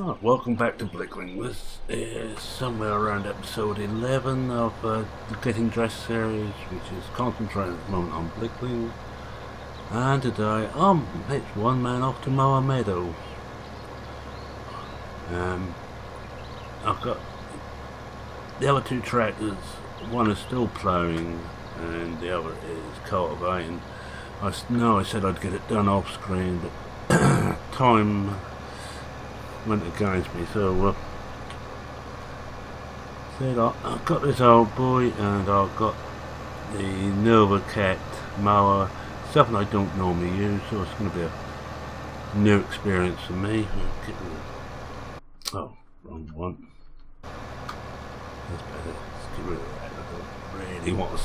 Oh, welcome back to Blickling. This is somewhere around episode 11 of the Getting Dressed series, which is concentrating at the moment on Blickling. And today, it's one man off to mow a meadow. I've got the other two tractors. One is still ploughing and the other is cultivating. I know I said I'd get it done off screen, but time went against me, so said I've got this old boy and I've got the Norfolk mower, something I don't normally use, so it's going to be a new experience for me. Oh, wrong one. That's better. Let's get rid of that. I don't really want to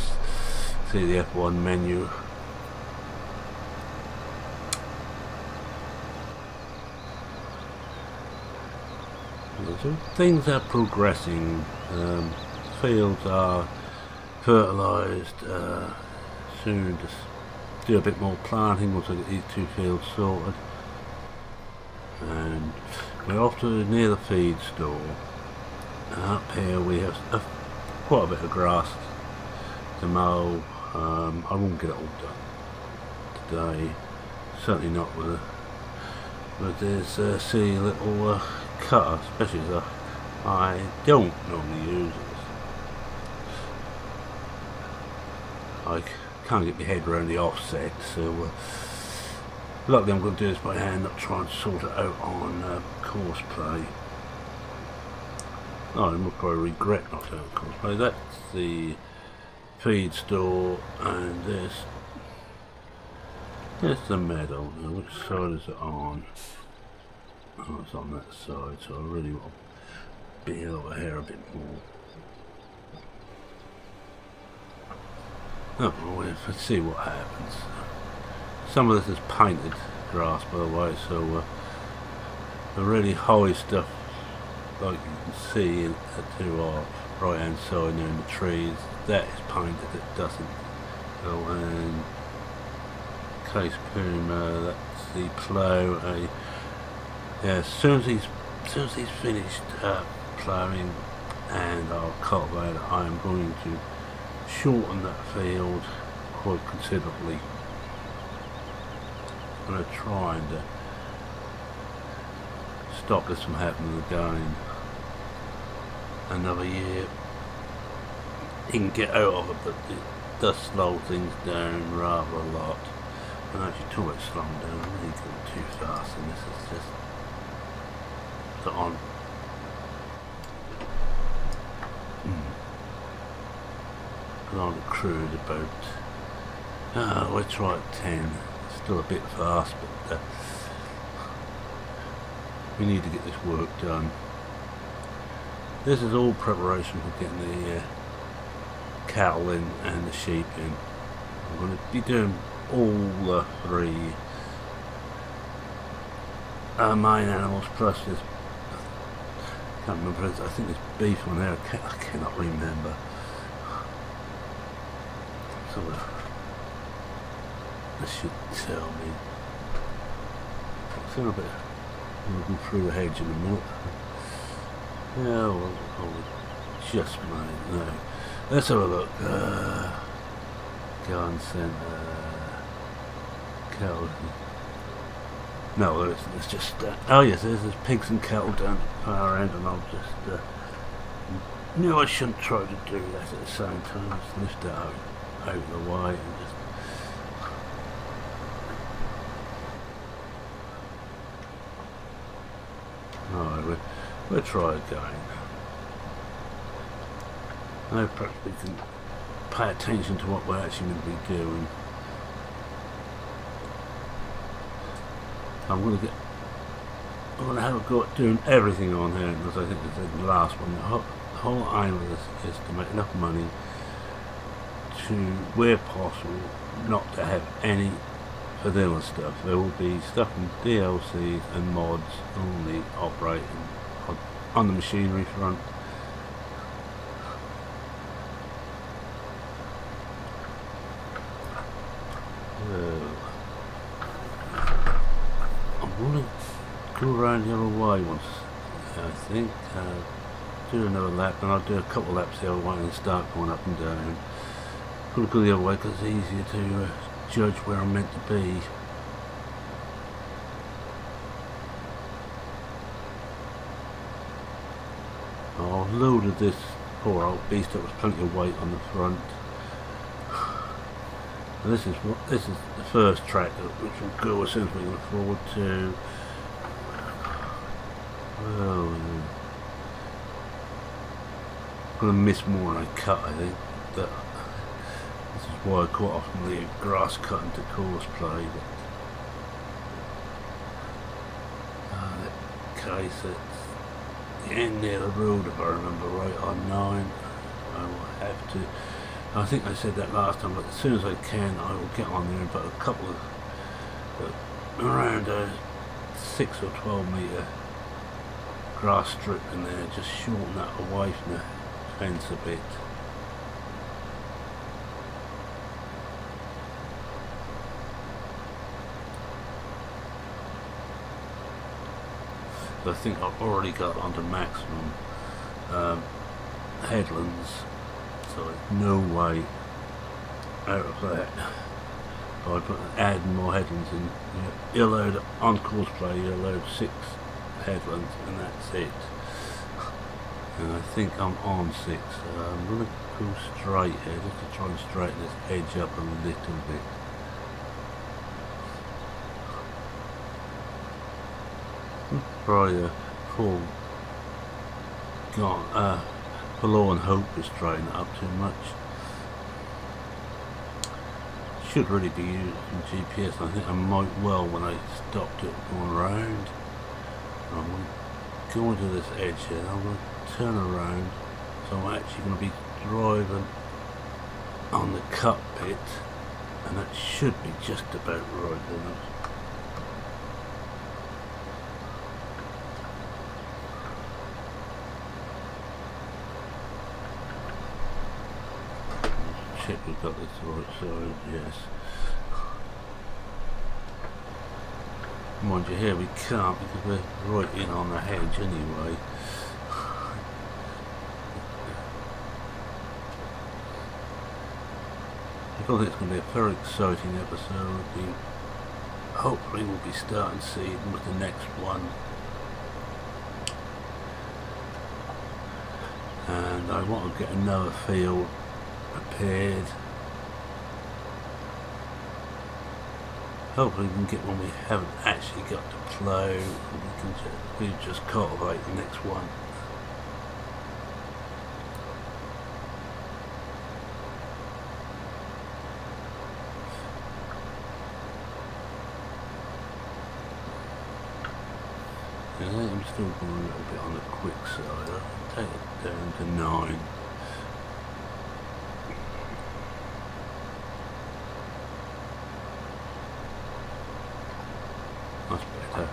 see the F1 menu. So things are progressing. Fields are fertilised. Soon just do a bit more planting once I get these two fields sorted. And we're off to near the feed store. Up here we have quite a bit of grass to mow. I won't get it all done today. Certainly not with this silly little cutter, especially as I don't normally use it. I can't get my head around the offset, so luckily I'm going to do this by hand, not try and sort it out on course play. I will probably regret not doing course play. That's the feed store, and there's the meadow. Now, which side is it on? Oh, it's on that side, so I really want to be over here a bit more. Oh, well, let's see what happens. Some of this is painted grass, by the way, so the really high stuff, like you can see to our right hand side there in the trees, that is painted, it doesn't. So, and case Puma, that's the plough. Yeah, as soon as he's finished ploughing and our cultivator, I am going to shorten that field quite considerably. I'm going to try and stop this from happening again. Another year. He can get out of it, but it does slow things down rather a lot. And actually, talk about slowing down, I'm really going too fast, and this is just on. On the cruise about, we'll try at 10. It's still a bit fast, but we need to get this work done. This is all preparation for getting the cattle in and the sheep in. I'm going to be doing all the three main animals plus this. I can't remember. I think there's beef on there. I cannot remember. So this should tell me. It's a bit. We'll go through the hedge in a minute. Yeah, well, just made. No. Let's have a look. Garden centre. Cows. No, there isn't. It's just. Oh yes, there's pigs and cattle down the far end, and I'll just. Knew I shouldn't try to do that at the same time. Just lift it out of the way and just. Alright, we'll try again. Now perhaps we can pay attention to what we're actually going to be doing. I'm going to have a go at doing everything on here, because I think this is the last one. The whole aim of this is to make enough money to, where possible, not to have any vanilla stuff. There will be stuff in DLCs and mods only operating on the machinery front. I'm going to go around the other way once I think do another lap, and I'll do a couple of laps the other way and start going up and down. Probably go the other way because it's easier to judge where I'm meant to be. I've loaded this poor old beast up with plenty of weight on the front. And this is the first track which will go as soon as we can afford to. Well, I'm going to miss more than I cut, I think. This is why I quite often leave grass cut into course play. That case, it's the end near the road, if I remember right, on 9. I will have to. I think I said that last time, but as soon as I can, I will get on there and put a couple of around a 6 or 12 metre grass strip in there, just shorten that away from the fence a bit. I think I've already got onto maximum headlands, so there's no way out of that. By adding more headlands in, you're allowed on course play, you're allowed 6 headlands, and that's it. And I think I'm on 6, so I'm going to go straight here just to try and straighten this edge up a little bit. Probably full forlorn hope to straighten it up too much. Should really be using GPS. I think I might well when I stopped it going around. I'm going to go into this edge here. I'm going to turn around, so I'm actually going to be driving on the cut bit, and that should be just about right, isn't it? Check we've got this right side, yes. Mind you, here we can't because we're right in on the hedge anyway. I think it's going to be a very exciting episode. Hopefully we'll be starting seeing with the next one. And I want to get another field prepared. Hopefully we can get one we haven't actually got to plough, and we just cultivate the next one. Yeah, I think I'm still going a little bit on the quick side. I'll take it down to 9. That's better.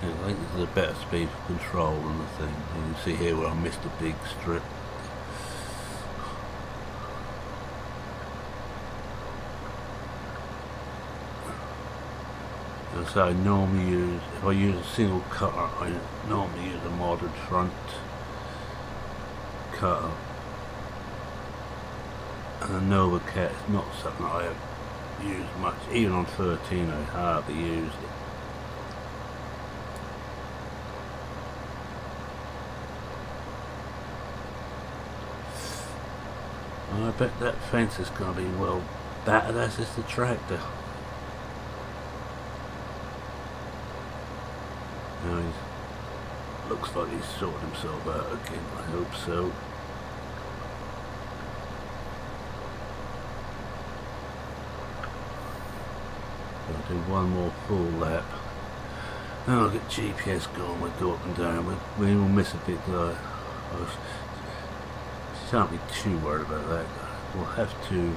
Yeah, I think this is a better speed for control than the thing. You can see here where I missed a big strip. So I normally use, if I use a single cutter, I normally use a modded front cutter. And a Nova Cat is not something I have used much. Even on 13 I hardly used it. I bet that fence is going to be well battered, as is the tractor. Now looks like he's sorted himself out again, I hope so. I'll do one more full lap. Then I'll get GPS going, we'll go up and down. We will miss a bit though. I shan't be too worried about that. We'll have to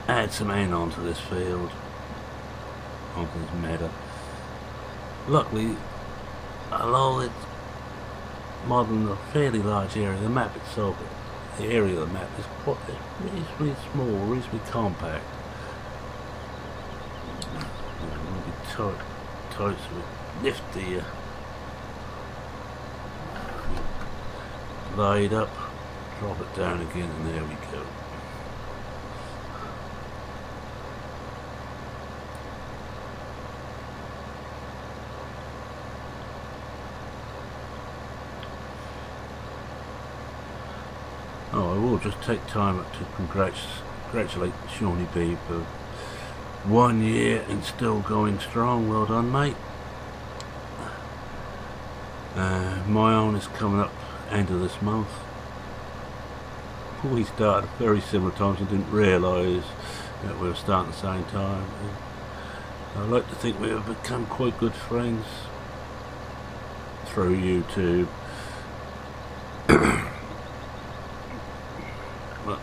add some N onto this field, onto this meadow. Luckily, although it's modeling a fairly large area, the map itself, the area of the map is quite reasonably small, reasonably compact. It's going to be tight so we lift the laid up, drop it down again, and there we go. Oh, I will just take time to congratulate Shawnee B for 1 year and still going strong. Well done, mate. My own is coming up end of this month. We started at very similar times and didn't realise that we were starting at the same time. I like to think we have become quite good friends through YouTube. But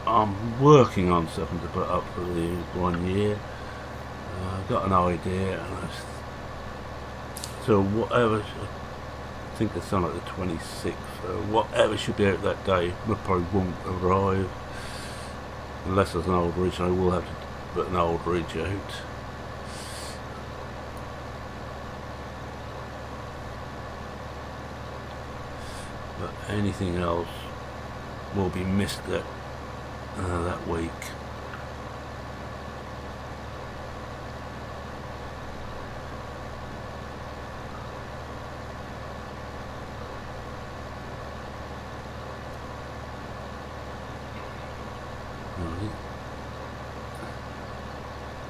I'm working on something to put up for the 1 year. I've got an idea, and so whatever. I think it's on like the 26th, whatever should be out that day, probably won't arrive unless there's an old ridge. I will have to put an old ridge out. But anything else will be missed that week.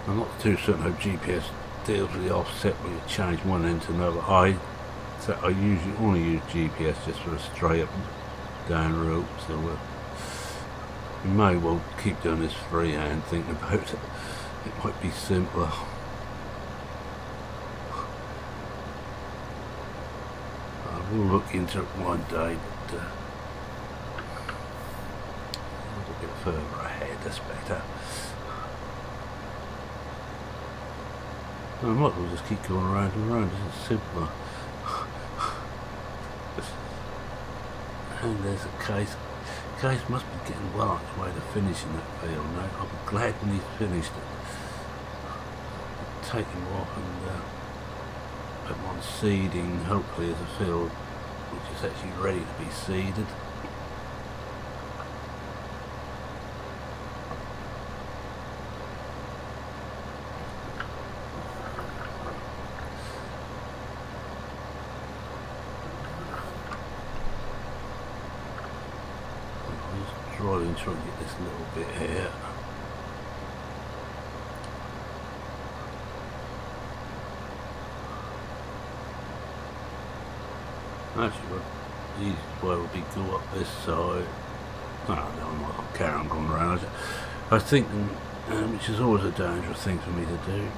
I'm not too certain how GPS deals with the offset when you change one end to another. I usually only use GPS just for a straight up and down route, so we may well keep doing this freehand, thinking about it. It might be simpler. I will look into it one day, but a little bit further ahead, that's better. I might as well just keep going around and around, this is simpler. And there's a case must be getting well on its way to finishing that field now. I'll be glad when he's finished it. Take him off and put him on seeding, hopefully as a field which is actually ready to be seeded. Try and get this little bit here. Actually, the easiest way would be go up this side. No, I'm not going to carry on going around. I was thinking, which is always a dangerous thing for me to do.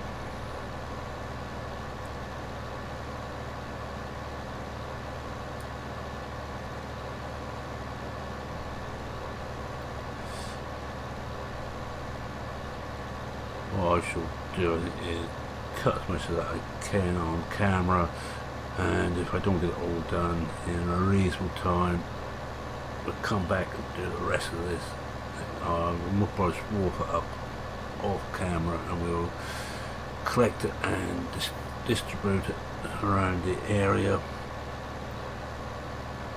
What I shall do is cut as much of that I can on camera, and if I don't get it all done in a reasonable time, we'll come back and do the rest of this. We'll probably walk it up off camera and we'll collect it and distribute it around the area.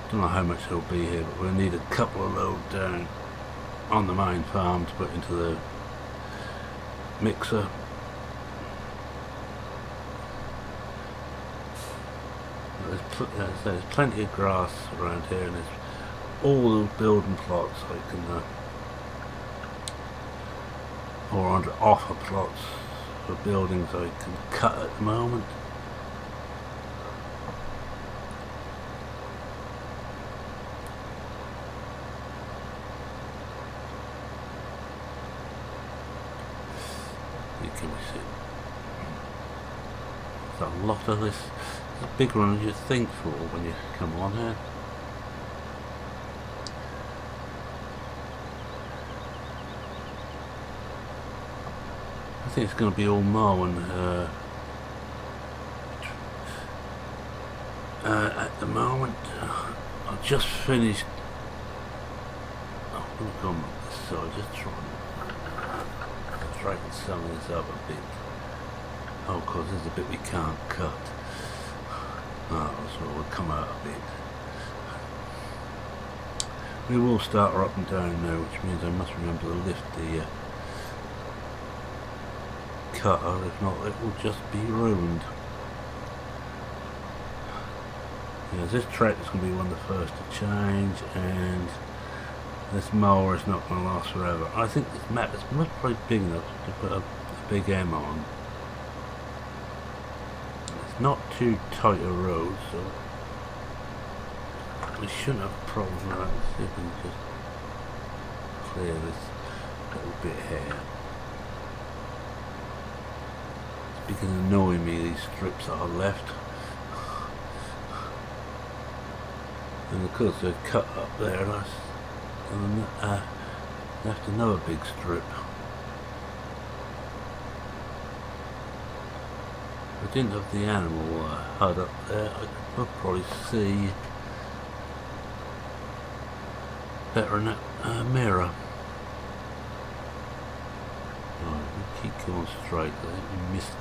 Don't know how much it'll be here, but we'll need a couple of loads down on the main farm to put into the mixer. There's plenty of grass around here, and there's all the building plots I can or under offer plots for buildings I can cut at the moment. Can we see? There's a lot of this. It's a bigger one than you think for when you come on here. I think it's going to be all mowing at the moment. I've just finished. Oh, I'm going to this side, just trying some of this up a bit. Oh, of course, there's a bit we can't cut. Oh, so we'll come out a bit. We will start her up and down now, which means I must remember to lift the cutter, if not it will just be ruined. Yeah, this track is going to be one of the first to change, and this mower is not going to last forever. I think this map is most probably big enough to put a big M on. It's not too tight a road, so we shouldn't have a problem with that. Let's see if we can just clear this little bit here. It's beginning to annoy me, these strips that are left. And of course they're cut up there, and left another big strip. If I didn't have the animal HUD up there, I could probably see better in that mirror. Right, we keep going straight. I think we missed,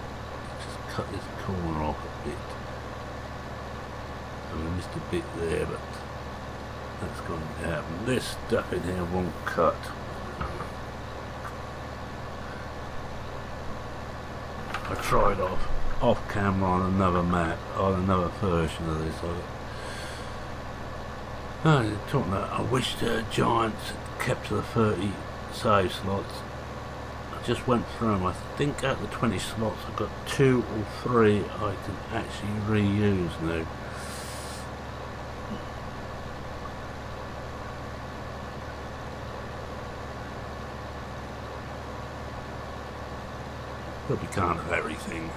just cut this corner off a bit. And we missed a bit there, but that's going to happen. This stuff in here won't cut. I tried off camera on another map, on another version of this. Talking about, I wish the Giants had kept to the 30 save slots. I just went through them. I think out of the 20 slots I've got 2 or 3 I can actually reuse now. But we can't have everything.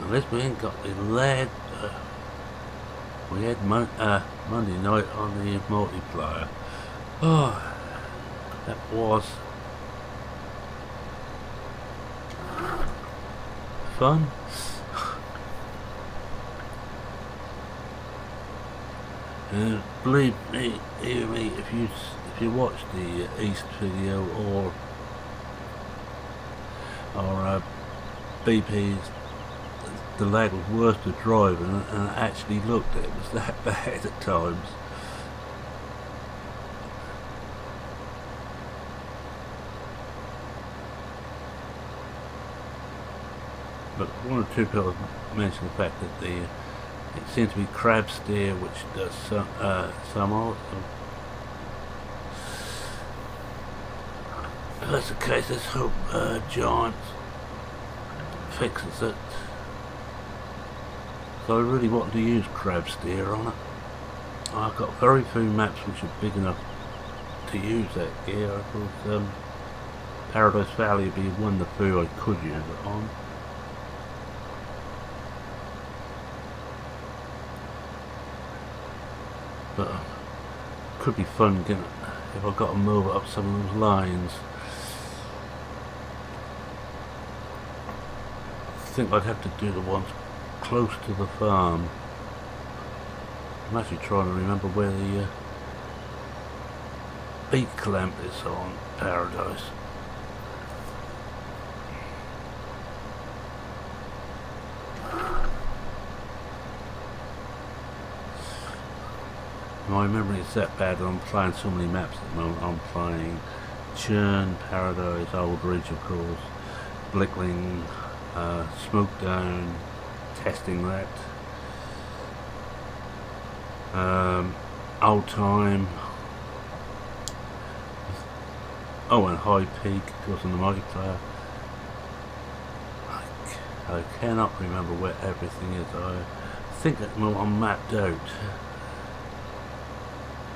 Unless we ain't got the lead. We had Monday night on the multiplier. Oh, that was fun. And believe me, if you watch the East video or BP's, the lag was worse to drive, and I actually looked, it was that bad at times. But one or two people mentioned the fact that it seems to be crab steer, which does some also. If that's the case, let's hope Giants fixes it. So I really want to use crab steer on it. I've got very few maps which are big enough to use that gear. I thought Paradise Valley would be one of the few I could use it on. But it could be fun getting, if I've got to move it up some of those lines. I think I'd have to do the ones close to the farm. I'm actually trying to remember where the beat clamp is on Paradise. My memory is that bad that I'm playing so many maps at the moment. I'm playing Churn, Paradise, Old Ridge of course, Blickling, Smoke Down, testing that, Old Time, oh, and High Peak goes on the multiplayer. I cannot remember where everything is. I think at the moment I'm mapped out.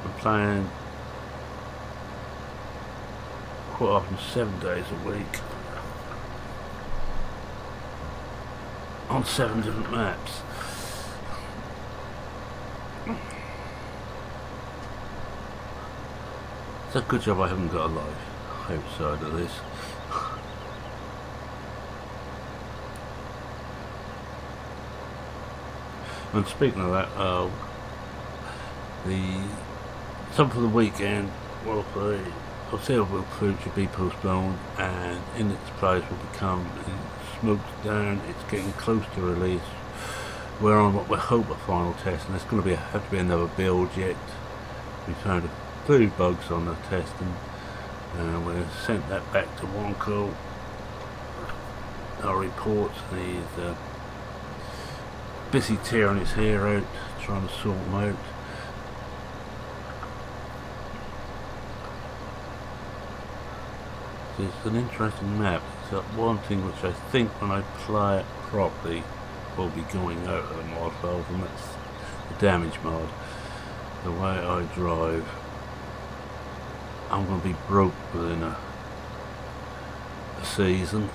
I'm playing quite often 7 days a week on 7 different maps. It's a good job I haven't got a life outside of this. And speaking of that, some for the weekend, well, the foreseeable food should be postponed, and in its place will become Smoked Down. It's getting close to release. we're on what we hope a final test, and it's going to have to be another build yet. We found a few bugs on the testing, and we sent that back to Wonko. Our reports, and he's busy tearing his hair out, trying to sort them out. It's an interesting map. It's got one thing which I think when I play it properly will be going out of the mod file, and that's the damage mod. The way I drive, I'm going to be broke within a season,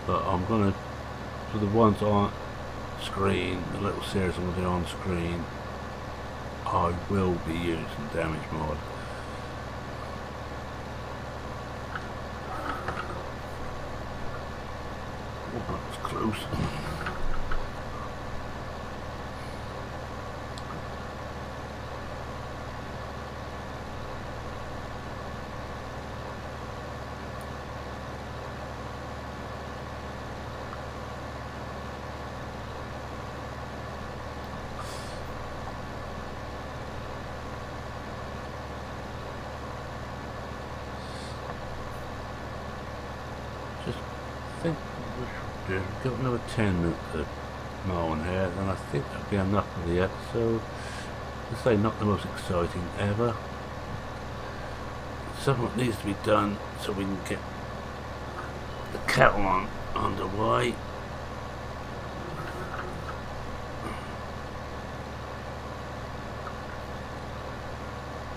but I'm going to, for the ones on screen, the little series I'm going to do on screen, I will be using damage mod. Oh, that was close. I think we've got another 10 minutes to mow on here, and I think that'll be enough for the episode. To say, not the most exciting ever. Something that needs to be done so we can get the cattle on underway.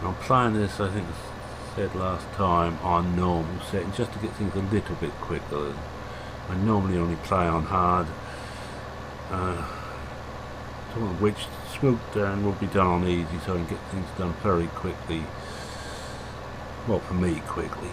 I'm playing this, I think I said last time, on normal setting, just to get things a little bit quicker. I normally only play on hard, which swoop down will be done on easy, so I can get things done very quickly. Well, for me, quickly.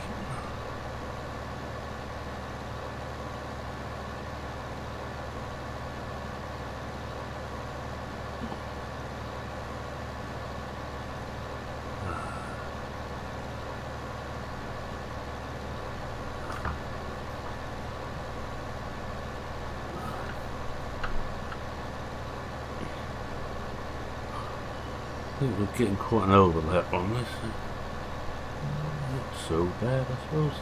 I think we're getting quite an overlap on this. Not so bad, I suppose.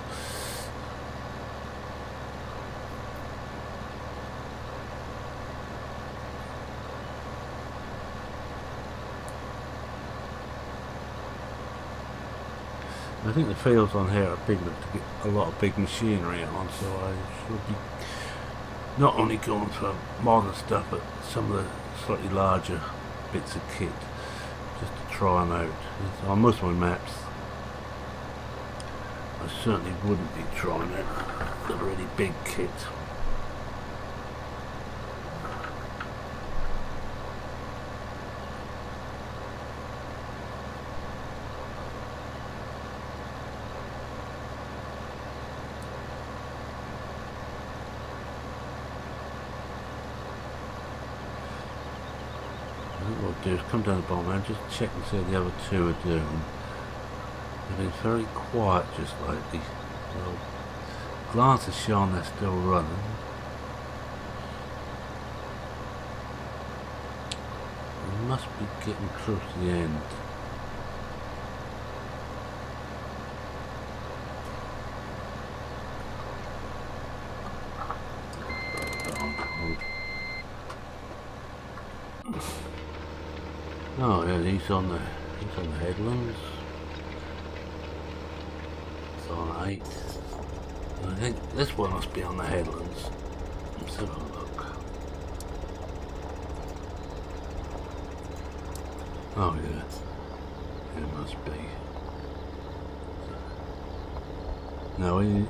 I think the fields on here are big enough to get a lot of big machinery on, so I should be not only going for modern stuff, but some of the slightly larger bits of kit, just to try them out. On most of my maps, I certainly wouldn't be trying out the really big kit. What I'll do is come down the bottom and just check and see what the other two are doing. They've been very quiet just lately. Well, glance has shown they're still running. We must be getting close to the end. Oh yeah, he's on the headlands. It's on 8. I think this one must be on the headlands. Let's have a look. Oh yeah, it must be.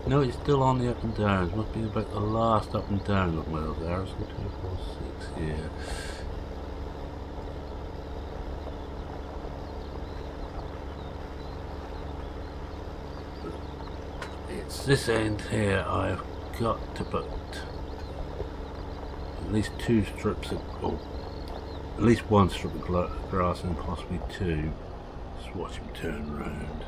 No, it's still on the up and downs. Must be about the last up and down. Look where those arrows go. 2, 4, 6. Yeah. This end here I've got to put at least 2 strips of, or at least 1 strip of grass and possibly 2. Just watch him turn round.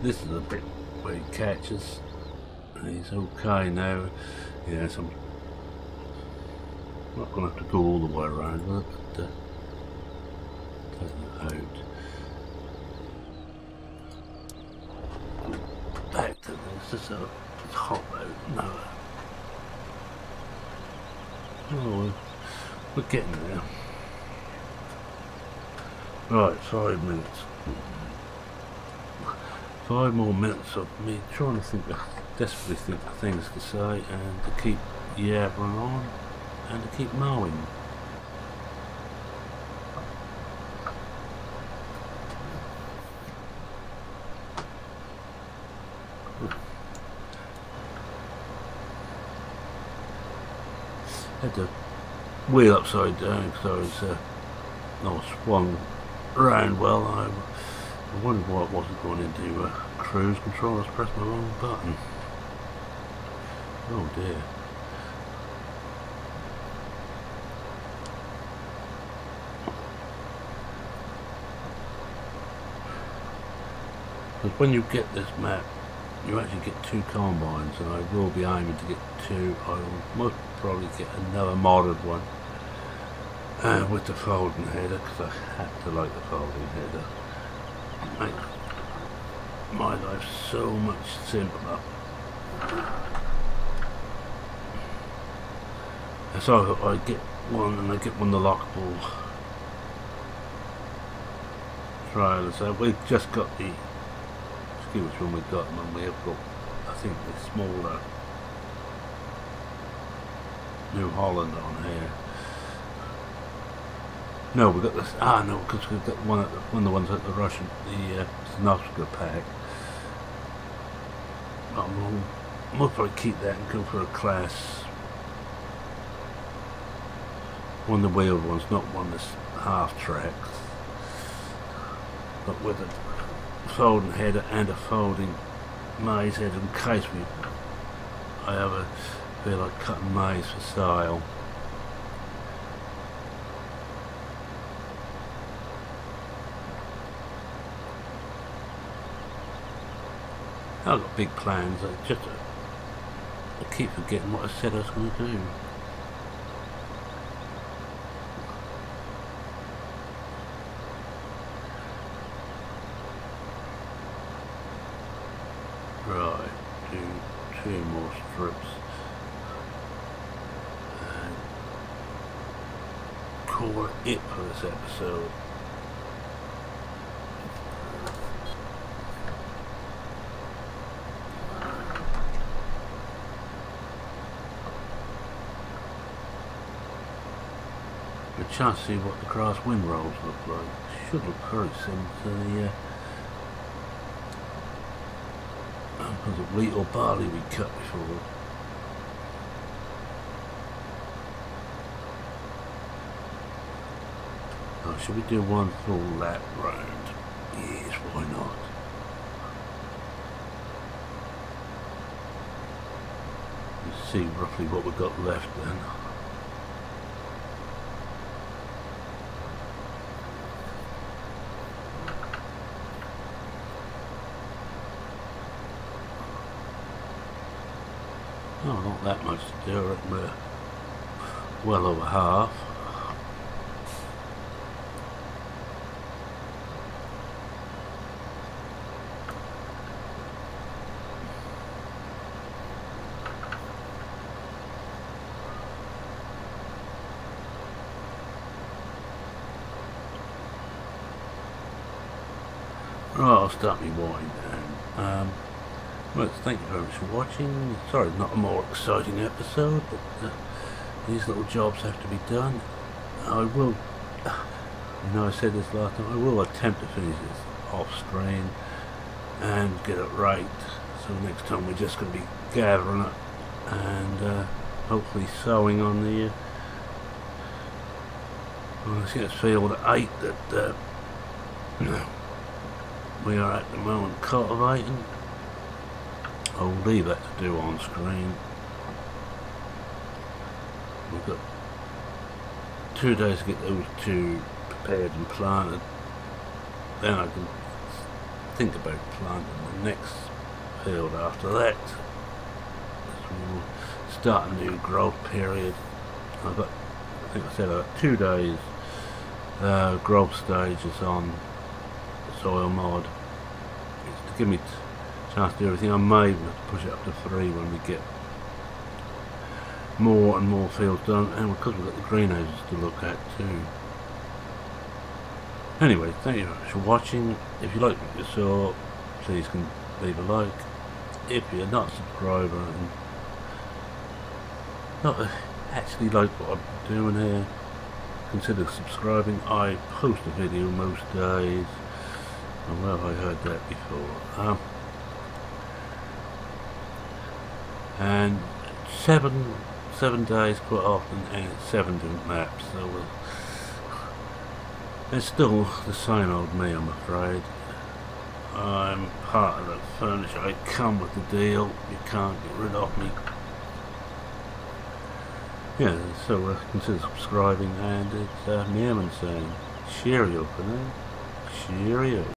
this is a bit where he catches. He's okay now. Yeah, so I'm not going to have to go all the way around with it, but taking it out. Back to this. It's hot out. No. Oh, we're getting there. Right, 5 minutes. 5 more minutes of me trying to desperately think of things to say and to keep yabbering on and to keep mowing. Had the wheel upside down because I was swung around well. I wondered why it wasn't going into cruise control. I was pressing the wrong button. Oh dear. Because when you get this map, you actually get 2 combines, and I will be aiming to get 2. I will most probably get another modded one with the folding header, because I have to like the folding header. It makes my life so much simpler. And so I get one, and I get one of the lockable trailers. So we've just got the, excuse which one we've got, and we have got, I think, the smaller New Holland on here. No, we've got this. No, because we've got one of the ones at the Russian, the Norfolk pack. We'll probably keep that and go for a class. One of the wheeled ones, not one that's half tracks, but with a folding header and a folding maize header in case I ever feel like cutting maize for sale. I've got big plans. I keep forgetting what I said I was going to do. Right, do 2 more strips and call it for this episode. A chance to see what the grass windrolls look like. Should look very similar to the the wheat or barley we cut before. Oh, should we do 1 full lap round? Yes, why not? Let's see roughly what we've got left then. Oh, not that much to do. I reckon we're well over half. Right, I'll start me winding down. Well, thank you very much for watching. Sorry, not a more exciting episode, but these little jobs have to be done. I will, you know, I said this last time, I will attempt to finish this off screen and get it right. So next time we're just going to be gathering it and hopefully sewing on the let's get field 8 that we are at the moment cultivating. I'll leave that to do on screen. We've got 2 days to get those 2 prepared and planted. Then I can think about planting the next field after that. So we'll start a new growth period. I think I said 2 days growth stages on soil mod. It's to give me a chance to do everything. I may have to push it up to 3 when we get more and more fields done, and because we've got the greenhouses to look at too. Anyway, thank you very much for watching. If you like what you saw, please can leave a like. If you're not a subscriber and not actually like what I'm doing here, consider subscribing. I post a video most days. And where have I heard that before? And 7 days quite often, and it's 7 different maps, so it's still the same old me, I'm afraid. I'm part of the furniture. I come with the deal. You can't get rid of me. Yeah, so consider subscribing, and it's me saying cheerio for now. Cheerio.